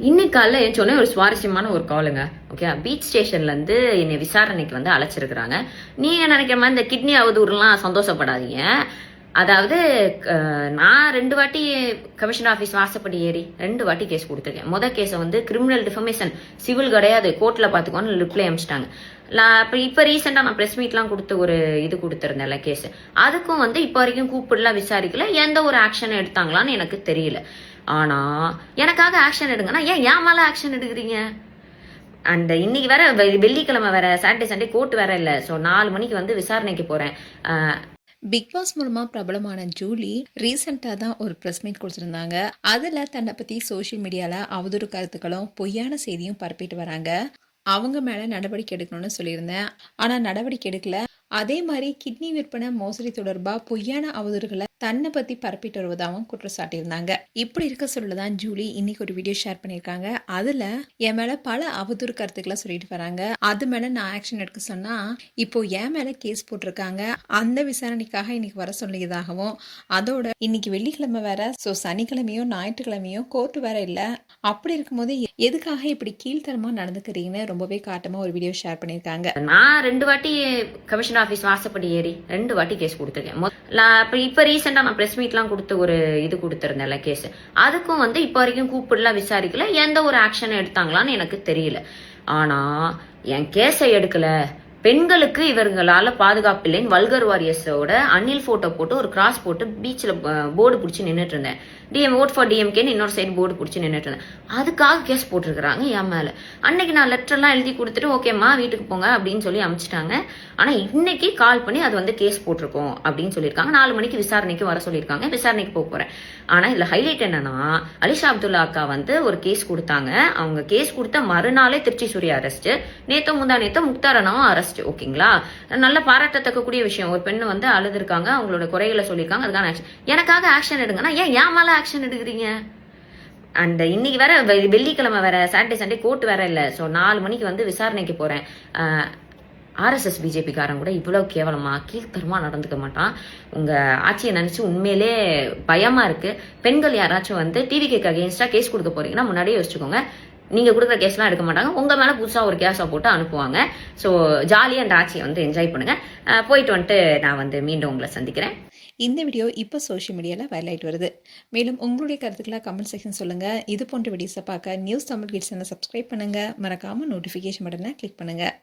இன்னைக்கு காலைல ஏஞ்சோடனே ஒரு சுவாரஸ்யமான ஒரு காலுங்க. ஓகே, பீச் ஸ்டேஷன்லேருந்து என்னை விசாரணைக்கு வந்து அழைச்சிருக்கிறாங்க. நீங்கள் நினைக்கிற மாதிரி இந்த கிட்னி அவதூறுலாம் சந்தோஷப்படாதீங்க. அதாவது நான் 2 வாட்டி கமிஷனர் ஆஃபீஸ் வாசப்படி ஏறி 2 வாட்டி கேஸ் கொடுத்துருக்கேன். மொதல் கேஸை வந்து கிரிமினல் டிஃபமேஷன், சிவில் கிடையாது, கோர்ட்டில் பார்த்துக்கோன்னு லிப்லே அமிச்சிட்டாங்க. இப்போ ரீசெண்டாக நான் ப்ரெஸ் மீட்லாம் கொடுத்து ஒரு இது கொடுத்துருந்தேன்ல கேஸ், அதுக்கும் வந்து இப்போ வரைக்கும் கூப்பிடலாம், விசாரிக்கல, எந்த ஒரு ஆக்ஷன் எடுத்தாங்களான்னு எனக்கு தெரியல. ஆனால் எனக்காக ஆக்ஷன் எடுங்கன்னா ஏன் மேலே ஆக்ஷன் எடுக்கிறீங்க? அண்ட் இன்னைக்கு வேற வெள்ளிக்கிழமை வேற, சாட்டர்டே சண்டே கோர்ட் வேற இல்லை. ஸோ 4 மணிக்கு வந்து விசாரணைக்கு போகிறேன். பிக் பாஸ் மூலமா பிரபலமான ஜூலி ரீசெண்டாக தான் ஒரு ப்ரெஸ் மீட் கொடுத்துருந்தாங்க. அதில் தன்னை பற்றி சோஷியல் மீடியாவில் அவதூறு கருத்துக்களும் பொய்யான செய்தியும் பரப்பிட்டு வராங்க. அவங்க மேலே நடவடிக்கை எடுக்கணும்னு சொல்லியிருந்தேன், ஆனால் நடவடிக்கை எடுக்கல. அதே மாதிரி கிட்னி விற்பனை மோசடி தொடர்பாக பொய்யான அவதூறுகளை தன்னை பற்றி பரப்பிட்டு வருவதாகவும் குற்றம் சாட்டியிருந்தாங்க. இப்படி இருக்க சொல்லதான் ஜூலி இன்னைக்கு ஒரு வீடியோ ஷேர் பண்ணியிருக்காங்க. அதில் என் மேலே பல அவதூறு கருத்துக்களை சொல்லிட்டு வராங்க. அது மேலே நான் ஆக்ஷன் எடுக்க சொன்னால் இப்போ என் மேலே கேஸ் போட்டிருக்காங்க. அந்த விசாரணைக்காக இன்னைக்கு வர சொல்லியதாகவும், அதோட இன்னைக்கு வெள்ளிக்கிழமை வேற, ஸோ சனிக்கிழமையோ ஞாயிற்றுக்கிழமையோ கோர்ட்டு வேற இல்லை. அப்படி இருக்கும்போது எதுக்காக இப்படி கீழ்த்தரமாக நடந்துக்கிறீங்கன்னு ரொம்பவே காட்டமாக ஒரு வீடியோ ஷேர் பண்ணியிருக்காங்க. நான் 2 வாட்டி கமிஷனர் ஆஃபீஸ் வாசப்படி ஏறி 2 வாட்டி கேஸ் கொடுத்துருக்கேன். இப்போ ரீசெண்டாக நான் ப்ரெஸ் மீட்லாம் கொடுத்து ஒரு இது கொடுத்துருந்தேன்ல கேஸ், அதுக்கும் வந்து இப்போ வரைக்கும் கூப்பிடலாம், விசாரிக்கல, எந்த ஒரு ஆக்ஷன் எடுத்தாங்களான்னு எனக்கு தெரியல. ஆனால் என் கேஸை எடுக்கல, பெண்களுக்கு இவர்களால பாதுகாப்பு இல்லைன்னு வல்கர் வாரியர்ஸோட அனில் போட்டோ போட்டு ஒரு கிராஸ் போட்டு பீச்சில் போர்டு பிடிச்சி நின்றுட்டு இருந்தேன். ஓட் ஃபார் டிஎம்கேன்னு இன்னொரு சைடு போர்டு பிடிச்சி நின்றுட்டு இருந்தேன். அதுக்காக கேஸ் போட்டிருக்கிறாங்க என் மேலே. அன்னைக்கு நான் லெட்டர்லாம் எழுதி கொடுத்துட்டு ஓகேம்மா வீட்டுக்கு போங்க அப்படின்னு சொல்லி அனுப்பிச்சிட்டாங்க. ஆனால் இன்னைக்கு கால் பண்ணி அது வந்து கேஸ் போட்டிருக்கோம் அப்படின்னு சொல்லியிருக்காங்க. 4 மணிக்கு விசாரணைக்கு வர சொல்லியிருக்காங்க. விசாரணைக்கு போக போகிறேன். ஆனால் இதில் ஹைலைட் என்னன்னா, அலிஷா அப்துல்லா அக்கா வந்து ஒரு கேஸ் கொடுத்தாங்க. அவங்க கேஸ் கொடுத்த மறுநாளே திருச்சி சூர்யா அரெஸ்ட், நேற்று முந்தா நேற்று முக்தாரனாவும் அரெஸ்ட். ஓகேங்களா, நல்ல பாராட்டத்தக்க கூடிய விஷயம். ஒரு பெண்ணு வந்து அழுதுருக்காங்க, அவங்களோட குறைகளை சொல்லியிருக்காங்க, அதுக்கான ஆக்ஷன். எனக்காக ஆக்ஷன் எடுங்கன்னா ஏன் மேலே ஆக்ஷன் எடுக்கிறீங்க? அண்ட் இன்னைக்கு வேற வெள்ளிக்கிழமை வேற, சாட்டர்டே சண்டே கோர்ட் வேற இல்லை. ஸோ 4 மணிக்கு வந்து விசாரணைக்கு போகிறேன். ஆர்எஸ்எஸ் பிஜேபிக்காரன் கூட இவ்வளோ கேவலமா கீழ்த்தரமா நடந்துக்க மாட்டான். உங்கள் ஆட்சியை நினச்சி உண்மையிலே பயமாக இருக்குது. பெண்கள் யாராச்சும் வந்து டிவிக்கு அகேன்ஸ்டாக கேஸ் கொடுக்க போறீங்கன்னா முன்னாடியே யோசிச்சுக்கோங்க. நீங்கள் கொடுக்குற கேஸ்லாம் எடுக்க மாட்டாங்க, உங்கள் மேலே புதுசாக ஒரு கேஸை போட்டு அனுப்புவாங்க. ஸோ ஜாலியாக அந்த ஆட்சியை வந்து என்ஜாய் பண்ணுங்கள். போயிட்டு வந்துட்டு நான் வந்து மீண்டும் உங்களை சந்திக்கிறேன். இந்த வீடியோ இப்போ சோஷியல் மீடியாவில் வைரல் ஆகிட்டு வருது. மேலும் உங்களுடைய கருத்துக்களை கமெண்ட் செக்ஷன் சொல்லுங்கள். இது போன்ற வீடியோஸை பார்க்க நியூஸ் தமிழ் கிட்ஸ் சப்ஸ்கிரைப் பண்ணுங்கள். மறக்காமல் நோட்டிஃபிகேஷன் பட்டனை கிளிக் பண்ணுங்கள்.